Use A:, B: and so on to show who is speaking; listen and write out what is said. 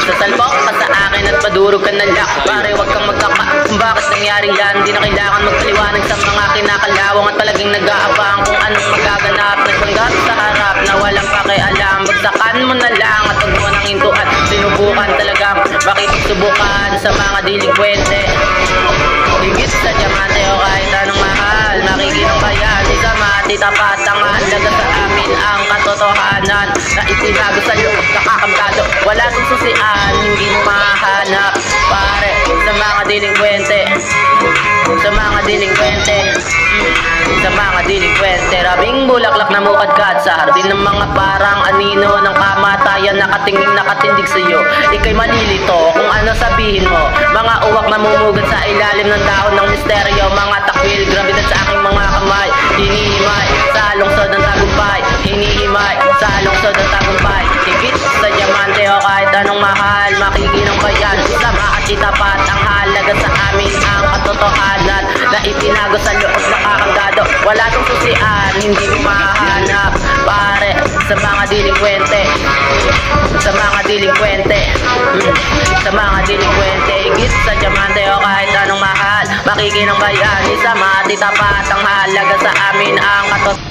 A: Sasalbok ka sa akin at padurog ka na lang. Pare, wag kang magkaka kung bakit nangyari yan. Di na kailangan magpaliwanag sa mga kinakalawang at palaging nag-aabang kung anong magaganap. Nagpanggap sa harap na walang pakialam. Bagsakan mo na lang at huwag mo nang hintuan. Sinubukan talagang makipagsubukan sa mga delinkwente. Higit sa diamante o kahit anong mahal, makikinong kaya di sa matitapat ang halaga sa amin ang katotohanan na itinago sa loob nakakabado. Wala tong susian, hindi mo mahanap pare sa mga delinkwente, sa mga delinkwente, sa mga delinkwente. Rabing bulaklak na mukadkad sa hardin ng mga parang anino ng kamatayan, nakatingin nakatindig sa'yo. Ika'y malilito kung ano sabihin mo. Mga uwak na mumugad sa ilalim ng dahon ng misteryo. Mga takwil, grabidad sa aking mga kamay. Hinihimay sa lungsod ng tagumpay. Hinihimay sa lungsod ng tagumpay. Higit sa diamante o kahit anong mahal, makikinang bayan. Sama at itapat ang halaga sa amin ang katotohanan na itinago sa loob nakakagado. Wala tong susian, hindi mo mahanap pare sa mga delinkwente, sa mga delinkwente, sa mga delinkwente. Higit sa diamante o kahit anong mahal, makikinang bayan. Isama at itapat ang halaga sa amin ang katotohanan.